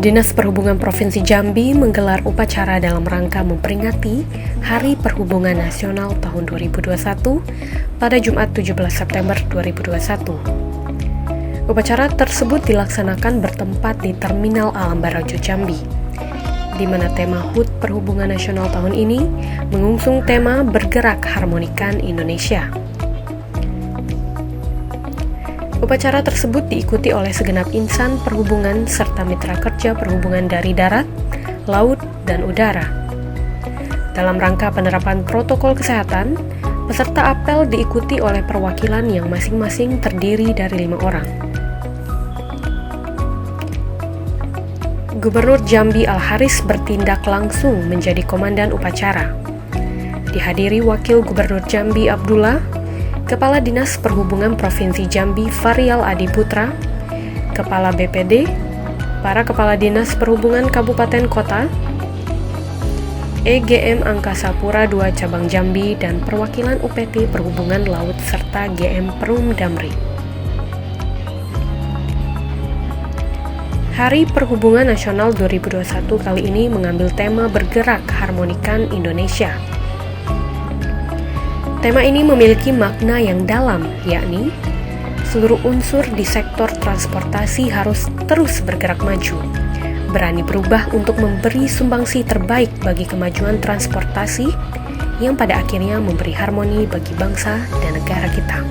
Dinas Perhubungan Provinsi Jambi menggelar upacara dalam rangka memperingati Hari Perhubungan Nasional tahun 2021 pada Jumat 17 September 2021. Upacara tersebut dilaksanakan bertempat di Terminal Alam Barajo Jambi, di mana tema HUT Perhubungan Nasional tahun ini mengusung tema Bergerak Harmonikan Indonesia. Upacara tersebut diikuti oleh segenap insan perhubungan serta mitra kerja perhubungan dari darat, laut, dan udara. Dalam rangka penerapan protokol kesehatan, peserta apel diikuti oleh perwakilan yang masing-masing terdiri dari 5 orang. Gubernur Jambi Al-Haris bertindak langsung menjadi komandan upacara. Dihadiri Wakil Gubernur Jambi Abdullah, Kepala Dinas Perhubungan Provinsi Jambi Varial Adi Putra, Kepala BPD, para Kepala Dinas Perhubungan Kabupaten Kota, EGM Angkasa Pura II Cabang Jambi, dan perwakilan UPT Perhubungan Laut serta GM Perum Damri. Hari Perhubungan Nasional 2021 kali ini mengambil tema Bergerak Harmonikan Indonesia. Tema ini memiliki makna yang dalam, yakni seluruh unsur di sektor transportasi harus terus bergerak maju, berani berubah untuk memberi sumbangsi terbaik bagi kemajuan transportasi yang pada akhirnya memberi harmoni bagi bangsa dan negara kita.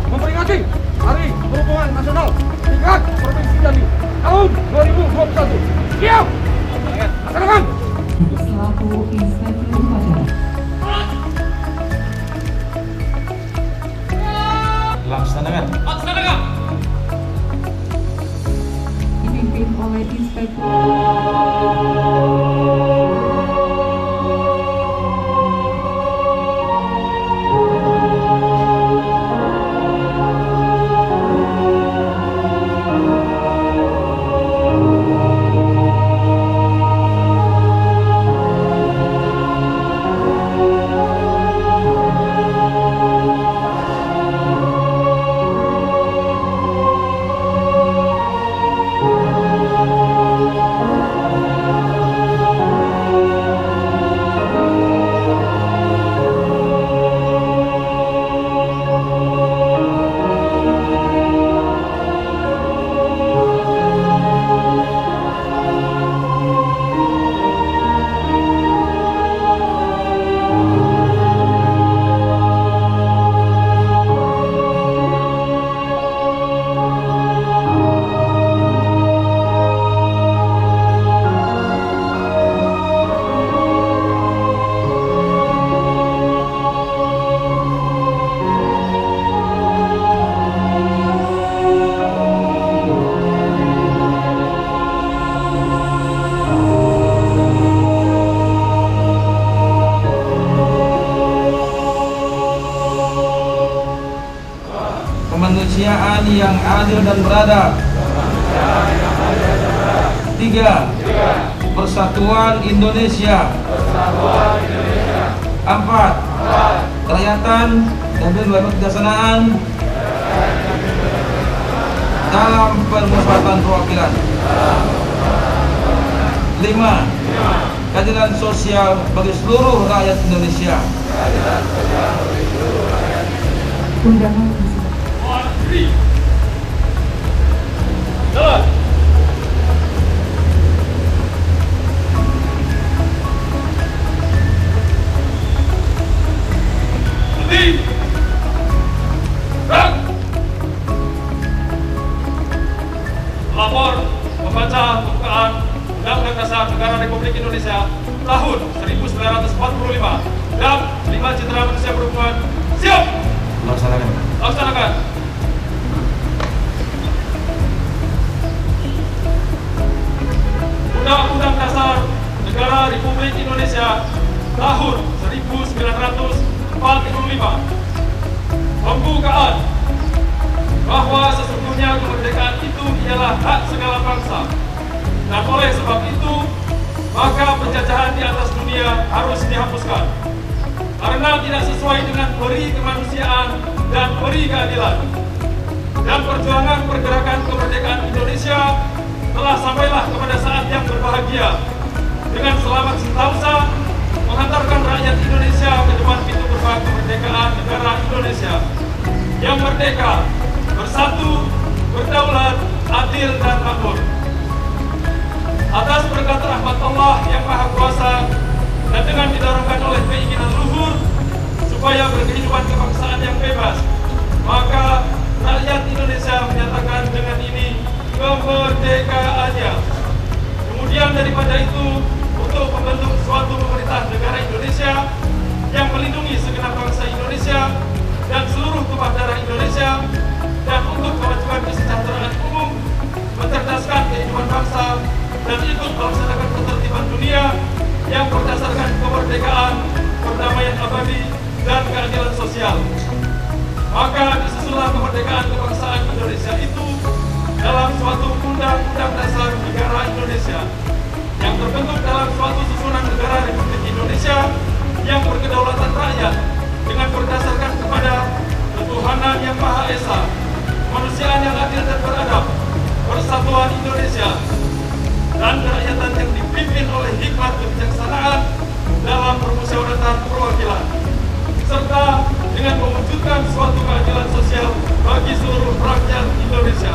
Memperingati Hari Perhubungan Nasional tingkat Provinsi Jambi tahun 2021. Siap! Laksanakan! Selaku Inspektur Upacara. Laksanakan! Dipimpin oleh Inspektur. Kemanusiaan yang adil dan beradab. 3. Persatuan Indonesia. 4. Kerakyatan dan kebijaksanaan. dalam permusyawaratan perwakilan. 5. Keadilan sosial bagi seluruh rakyat Indonesia. Undangan Jalan. Berhenti. Gerak. Lapor membaca pembukaan Undang-Undang Dasar Negara Republik Indonesia tahun 1945 dan 5 Citra Manusia Berhubungan. Siap. Laksanakan. Laksanakan. Undang-Undang Dasar Negara Republik Indonesia tahun 1945. Pembukaan bahwa sesungguhnya kemerdekaan itu ialah hak segala bangsa, dan oleh sebab itu maka penjajahan di atas dunia harus dihapuskan karena tidak sesuai dengan peri kemanusiaan dan peri keadilan. Dan perjuangan pergerakan kemerdekaan Indonesia telah sampailah kepada saat yang berbahagia dengan selamat sentosa menghantarkan rakyat Indonesia ke depan pintu gerbang kemerdekaan negara Indonesia yang merdeka, bersatu, berdaulat, adil, dan makmur. Atas berkat rahmat Allah yang Maha Kuasa dan dengan didorongkan oleh keinginan luhur supaya berkehidupan kebangsaan yang bebas, maka rakyat Indonesia menyatakan dengan ini kemerdekaannya. Kemudian daripada itu, untuk membentuk suatu pemerintah negara Indonesia yang melindungi segenap bangsa Indonesia dan seluruh tumpah darah Indonesia, dan untuk kemajuan kesejahteraan umum, mencerdaskan kehidupan bangsa, dan ikut melaksanakan ketertiban dunia yang berdasarkan kemerdekaan, perdamaian abadi, dan keadilan sosial. Maka disusunlah kemerdekaan kebangsaan Indonesia itu dalam suatu undang-undang dasar negara Indonesia yang terbentuk dalam suatu susunan negara Republik Indonesia yang berkedaulatan rakyat dengan berdasarkan kepada ketuhanan yang Maha Esa, kemanusiaan yang adil dan beradab, persatuan Indonesia, dan kerakyatan yang dipimpin oleh hikmat kebijaksanaan dalam permusyawaratan perwakilan, serta dengan mewujudkan suatu keadilan sosial bagi seluruh rakyat Indonesia.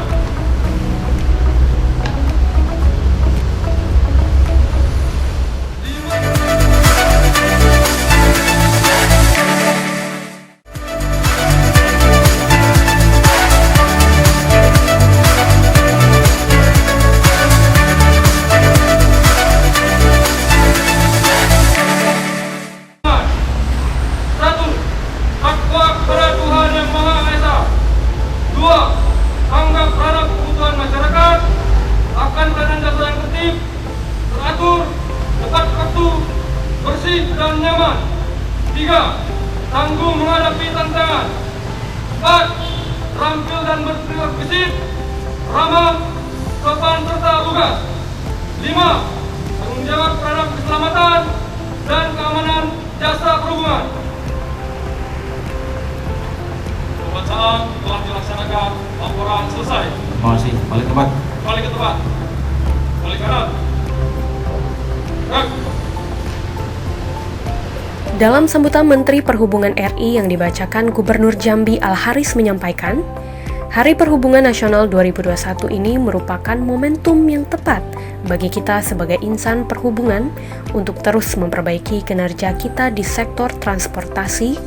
Dan nyaman. 3. Tangguh menghadapi tantangan. 4. Terampil dan berperilaku gesit, ramah, sopan serta lugas. 5. Tanggung jawab terhadap keselamatan dan keamanan jasa perhubungan. Pembacaan telah dilaksanakan, laporan selesai. Terima kasih. Balik ke tempat. Balik ke tempat. Balik kanan. Gerak. Dalam sambutan Menteri Perhubungan RI yang dibacakan Gubernur Jambi Al-Haris menyampaikan, Hari Perhubungan Nasional 2021 ini merupakan momentum yang tepat bagi kita sebagai insan perhubungan untuk terus memperbaiki kinerja kita di sektor transportasi,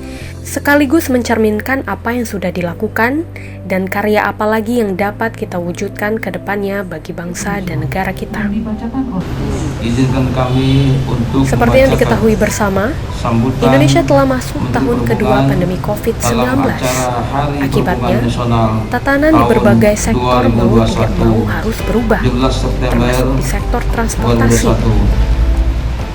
sekaligus mencerminkan apa yang sudah dilakukan dan karya apa lagi yang dapat kita wujudkan ke depannya bagi bangsa dan negara kita. Izinkan kami untuk Seperti yang diketahui bersama, Indonesia telah masuk tahun kedua pandemi COVID-19. Akibatnya, tatanan di berbagai sektor mau tidak mau harus berubah, termasuk di sektor transportasi.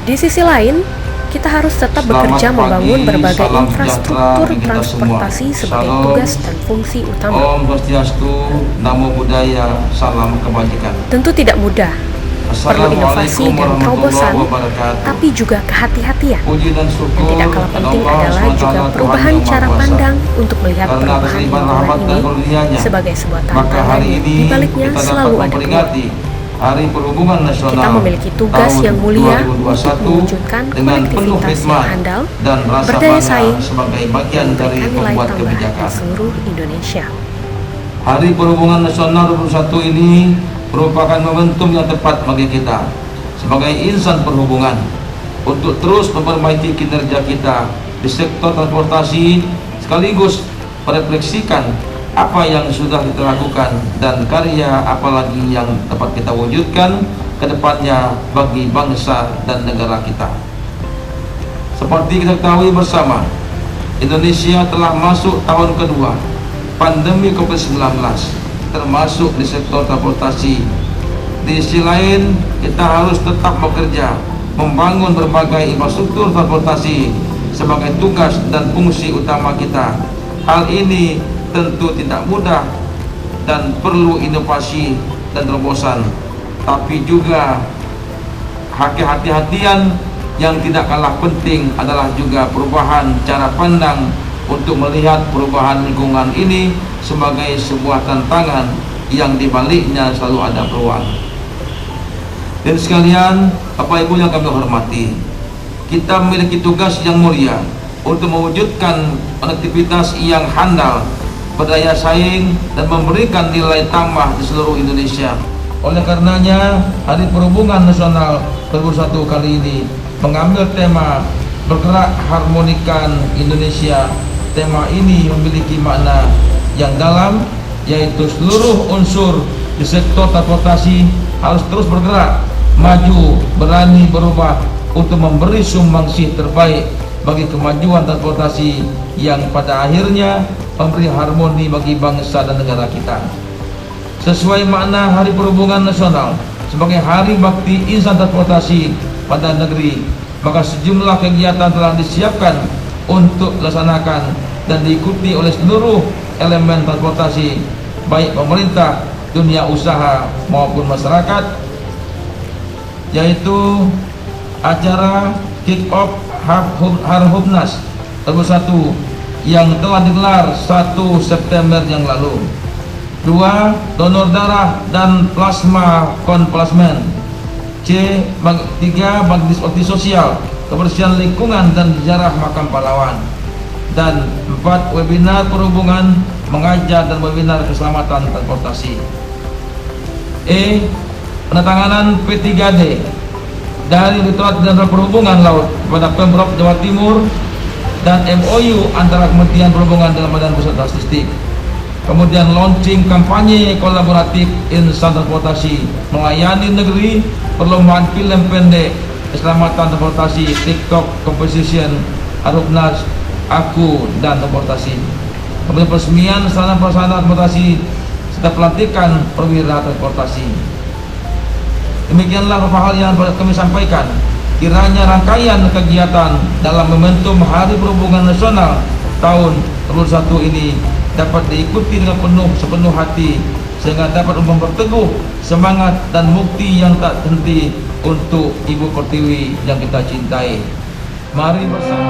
Di sisi lain, kita harus tetap bekerja membangun berbagai infrastruktur transportasi sebagai tugas dan fungsi utama. Om Swastiastu, Namo Buddhaya, salam kebajikan. Tentu tidak mudah, Perlu inovasi dan terobosan, tapi juga kehati-hatian. Puji dan Dan syukur tidak kalah penting Allah adalah SWT, juga Tuhan perubahan yang cara Maha Kuasa. pandang untuk melihat Karena perubahan atas limpahan lingkungan rahmat dan ini karunia-Nya, sebagai sebuah maka tantangan hari yang ini di baliknya kita selalu dapat ada peluang. memperingati Hari Perhubungan Nasional Kita memiliki tugas tahun yang mulia 2021 untuk mewujudkan dengan penuh konektivitas yang hikmat handal, dan rasa berdaya bangga saing, sebagai bagian dan dari memberikan nilai pembuat tambah di kebijakan. seluruh Indonesia. Hari Perhubungan Nasional 2021 ini merupakan momentum yang tepat bagi kita sebagai insan perhubungan untuk terus memperbaiki kinerja kita di sektor transportasi, sekaligus merefleksikan apa yang sudah kita lakukan dan karya apalagi yang dapat kita wujudkan ke depannya bagi bangsa dan negara kita. Seperti kita ketahui bersama, Indonesia telah masuk tahun kedua pandemi COVID-19, termasuk di sektor transportasi. Di sisi lain, kita harus tetap bekerja membangun berbagai infrastruktur transportasi sebagai tugas dan fungsi utama kita. Hal ini tentu tidak mudah dan perlu inovasi dan terobosan, tapi juga hati-hatian yang tidak kalah penting adalah juga perubahan cara pandang untuk melihat perubahan lingkungan ini sebagai sebuah tantangan yang dibaliknya selalu ada peluang. Dan sekalian, Bapak Ibu yang kami hormati, kita memiliki tugas yang mulia untuk mewujudkan konektivitas yang handal, berdaya saing, dan memberikan nilai tambah di seluruh Indonesia. Oleh karenanya, Hari Perhubungan Nasional 2021 kali ini mengambil tema bergerak harmonikan Indonesia. Tema ini memiliki makna yang dalam, yaitu seluruh unsur di sektor transportasi harus terus bergerak, maju, berani berubah untuk memberi sumbangsih terbaik bagi kemajuan transportasi yang pada akhirnya memberi harmoni bagi bangsa dan negara kita. Sesuai makna Hari Perhubungan Nasional sebagai hari bakti insan transportasi pada negeri, maka sejumlah kegiatan telah disiapkan untuk dilaksanakan dan diikuti oleh seluruh elemen transportasi, baik pemerintah, dunia usaha maupun masyarakat, yaitu acara kick-off Harhubnas 2021 yang telah digelar 1 September yang lalu. 2. Donor darah dan plasma konplasmen. 3. Bakti sosial, kebersihan lingkungan dan ziarah makam pahlawan. Dan 4. Webinar perhubungan, mengajar dan webinar keselamatan transportasi. Penandatanganan P3D dari Direktorat Jenderal Perhubungan Laut kepada Pemprov Jawa Timur dan MOU antara Kementerian Perhubungan dan Badan Pusat Statistik. Kemudian launching kampanye kolaboratif insan transportasi melayani negeri, perlombaan film pendek keselamatan transportasi, TikTok competition, Harhubnas, Aku dan transportasi. Kemudian peresmian sarana prasarana transportasi serta pelantikan perwira transportasi. Demikianlah beberapa hal yang kami sampaikan. Kiranya rangkaian kegiatan dalam momentum Hari Perhubungan Nasional tahun 2021 ini dapat diikuti dengan sepenuh hati, sehingga dapat memperteguh semangat dan bukti yang tak henti untuk Ibu Pertiwi yang kita cintai. Mari bersama.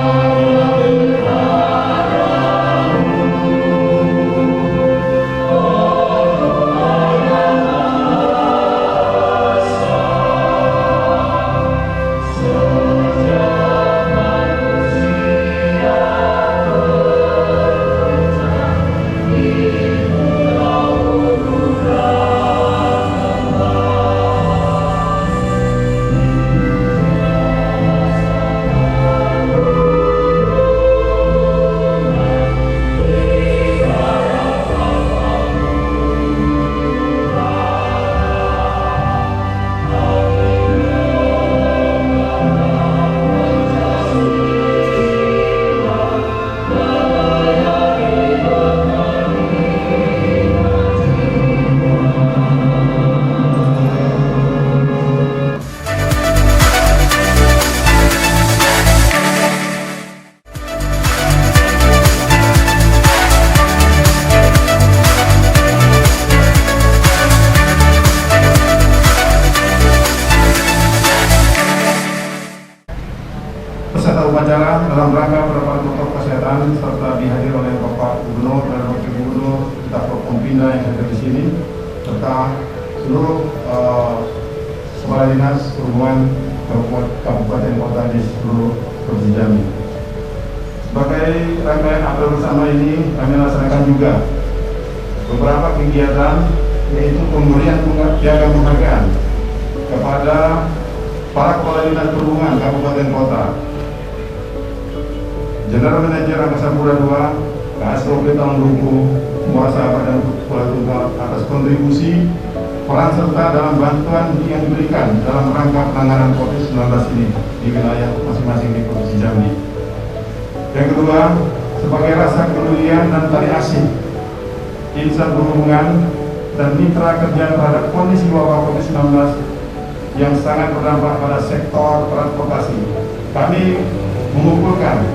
serta seluruh kepala dinas perhubungan kabupaten kota di seluruh Provinsi Jambi. Sebagai rangkaian apel bersama ini, kami laksanakan juga beberapa kegiatan, yaitu pemberian piagam penghargaan kepada para kepala dinas perhubungan kabupaten kota, General Manager Angkasa Pura II, KSOP Talangduku, Muara Sahabat dan Kuala Tunggal atas kontribusi peran serta dalam bantuan yang diberikan dalam rangka penanganan COVID-19 ini di wilayah masing-masing di Provinsi Jambi. Yang kedua, sebagai rasa kepedulian dan tali asih insan perhubungan dan mitra kerja terhadap kondisi wabah COVID-19 yang sangat berdampak pada sektor transportasi, kami mengumpulkan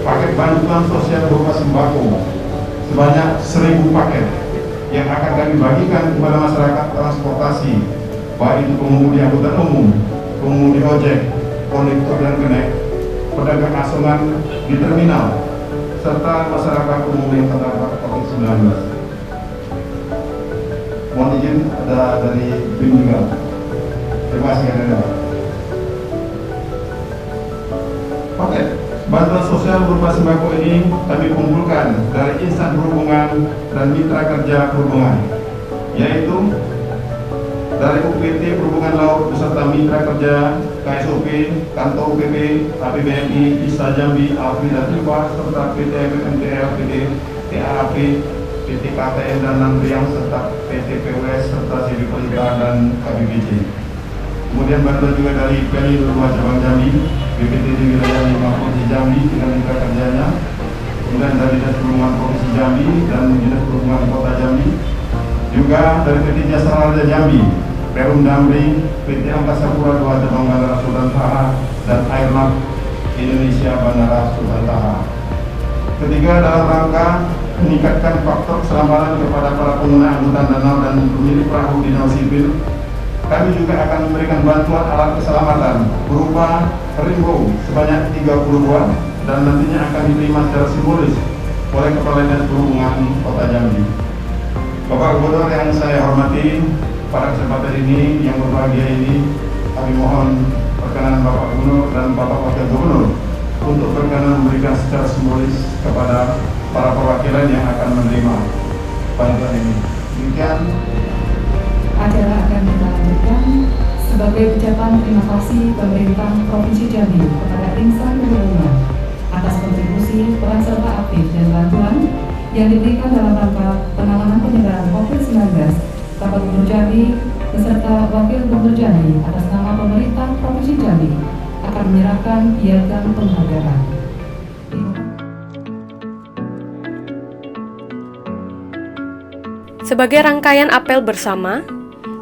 paket bantuan sosial berupa sembako sebanyak 1.000 paket yang akan kami bagikan kepada masyarakat transportasi, baik itu pengemudi angkutan umum, pengemudi ojek, konduktor dan kenek, pedagang asongan di terminal, serta masyarakat umum yang terdampak COVID-19. Mohon izin ada dari BIM juga. Terima kasih Anda. Oke, bantuan sosial berupa sembako ini kami kumpulkan dari insan perhubungan dan mitra kerja perhubungan, yaitu dari UPT Perhubungan Laut beserta mitra kerja KSOP, Kantor UPP, APBMI, ISA Jambi, AFRI dan IPA, serta PT MMTL, PT TAAP, PT KTN dan Nantriang, serta PT PWS, serta Sidik Pelita dan KBBJ. Kemudian bantuan juga dari PELI 2 Cabang Jambi, BPT di wilayah 5 Provinsi Jambi dengan mitra kerjanya, kemudian dari Dinas Perhubungan Provinsi Jambi dan Dinas Perhubungan Kota Jambi, juga dari PT Jasa Marga Jambi, Perum Damri, PT Angkasa Pura II Cabang Bandara Sultan Taha, dan Airnav Indonesia Bandara Sultan Taha. Ketiga, dalam rangka meningkatkan faktor keselamatan kepada para pengguna angkutan danau dan pemilik perahu di danau sipil, kami juga akan memberikan bantuan alat keselamatan berupa rimbo sebanyak 30 buah dan nantinya akan diterima secara simbolis oleh Kepala Dinas Perhubungan Kota Jambi. Bapak Gubernur yang saya hormati, pada kesempatan ini yang berbahagia ini, kami mohon perkenan Bapak Gubernur dan Bapak Wakil Gubernur untuk berkenan memberikan secara simbolis kepada para perwakilan yang akan menerima bantuan ini. Demikian Acara akan kita lanjutkan sebagai ucapan terima kasih pemerintah Provinsi Jambi kepada insan perhubungan atas kontribusi, peran serta aktif dan bantuan yang diberikan dalam rangka penanganan penyebaran COVID-19. Bapak Gubernur Jambi beserta Wakil Gubernur Jambi atas nama pemerintah Provinsi Jambi akan menyerahkan piagam penghargaan. Sebagai rangkaian apel bersama,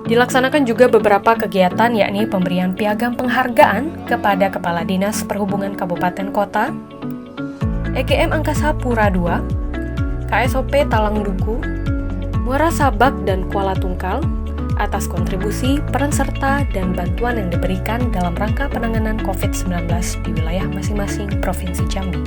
dilaksanakan juga beberapa kegiatan, yakni pemberian piagam penghargaan kepada Kepala Dinas Perhubungan Kabupaten Kota, EGM Angkasa Pura II, KSOP Talangduku, Muara Sabak dan Kuala Tunggal atas kontribusi, peran serta, dan bantuan yang diberikan dalam rangka penanganan COVID-19 di wilayah masing-masing Provinsi Jambi.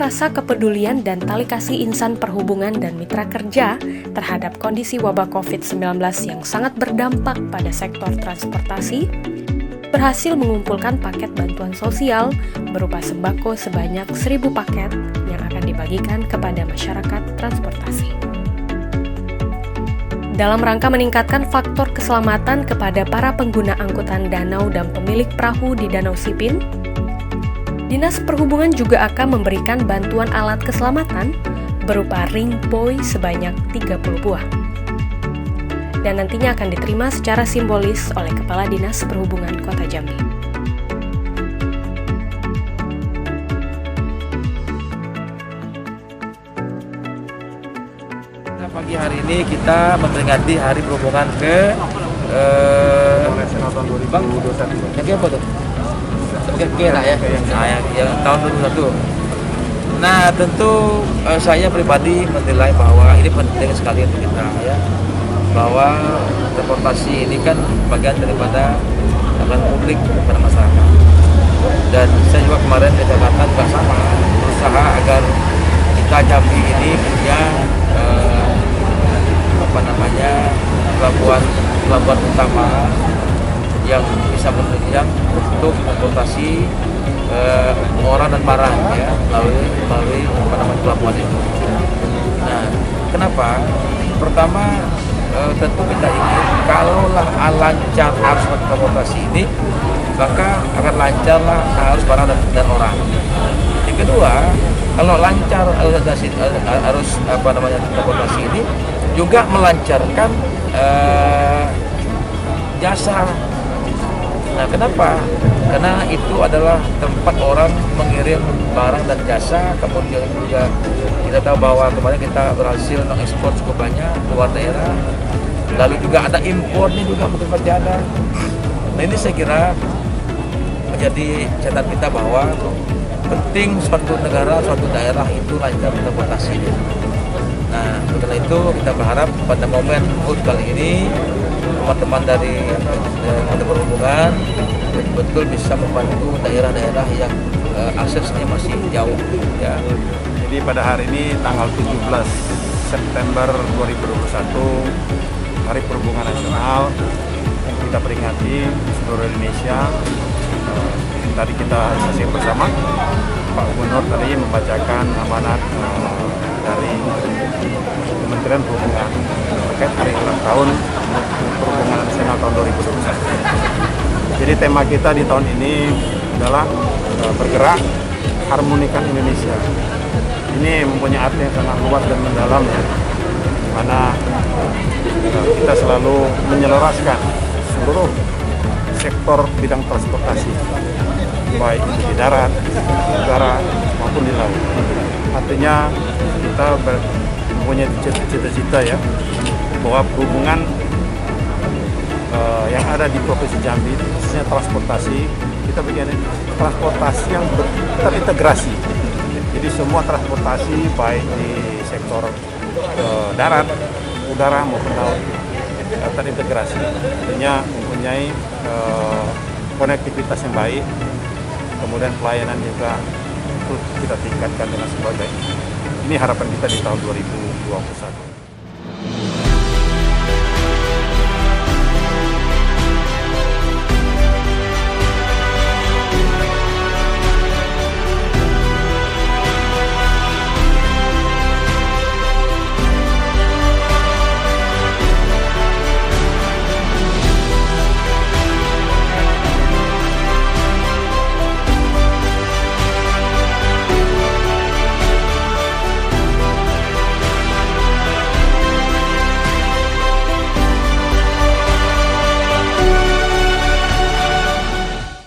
rasa kepedulian dan tali kasih insan perhubungan dan mitra kerja terhadap kondisi wabah COVID-19 yang sangat berdampak pada sektor transportasi, berhasil mengumpulkan paket bantuan sosial berupa sembako sebanyak 1.000 paket yang akan dibagikan kepada masyarakat transportasi. Dalam rangka meningkatkan faktor keselamatan kepada para pengguna angkutan danau dan pemilik perahu di Danau Sipin, Dinas Perhubungan juga akan memberikan bantuan alat keselamatan berupa ring buoy sebanyak 30 buah. Dan nantinya akan diterima secara simbolis oleh Kepala Dinas Perhubungan Kota Jambi. Pagi hari ini kita memperingati Hari Perhubungan ke Nasional tahun 2021. yang apa tuh? Kira ya, yang tahun 2021. Nah, tentu saya pribadi menilai bahwa ini penting sekali untuk kita ya, bahwa transportasi ini kan bagian daripada layanan publik kepada masyarakat. Dan saya juga kemarin di Jakarta juga sama berusaha agar kita Jambi ini punya pelabuhan utama yang bisa menunjang untuk transportasi orang dan barang ya melalui pelabuhan itu. Nah, kenapa? Pertama, tentu kita ingin kalaulah lancar arus transportasi ini, maka akan lancarlah arus barang dan orang. Yang kedua, kalau lancar arus transportasi ini juga melancarkan jasa. Nah, kenapa? Karena itu adalah tempat orang mengirim barang dan jasa. Kemudian juga kita tahu bahwa kemarin kita berhasil mengekspor cukup banyak keluar daerah. Lalu juga ada impornya juga mungkin terjadi. Nah, ini saya kira menjadi catatan kita bahwa penting suatu negara, suatu daerah itu lancar transportasinya. Nah, setelah itu kita berharap pada momen HUT kali ini teman-teman dari Kementerian Perhubungan betul-betul bisa membantu daerah-daerah yang aksesnya masih jauh ya. Jadi pada hari ini tanggal 17 September 2021 Hari Perhubungan Nasional yang kita peringati di seluruh Indonesia. Tadi kita saksikan bersama Pak Gubernur tadi membacakan amanat dari Kementerian Perhubungan terkait hari ulang tahun Perhubungan Nasional tahun 2021. Jadi tema kita di tahun ini adalah bergerak harmonikan Indonesia. Ini mempunyai arti yang sangat luas dan mendalam ya, di mana kita selalu menyelaraskan seluruh sektor bidang transportasi, baik itu di darat, di udara maupun di laut. Artinya kita mempunyai cita-cita ya, bahwa perhubungan yang ada di Provinsi Jambi, khususnya transportasi, kita bikin transportasi yang terintegrasi. Jadi semua transportasi baik di sektor darat, udara maupun laut terintegrasi. Artinya mempunyai konektivitas yang baik, kemudian pelayanan juga itu kita tingkatkan dengan sebagainya. Ini harapan kita di tahun 2021.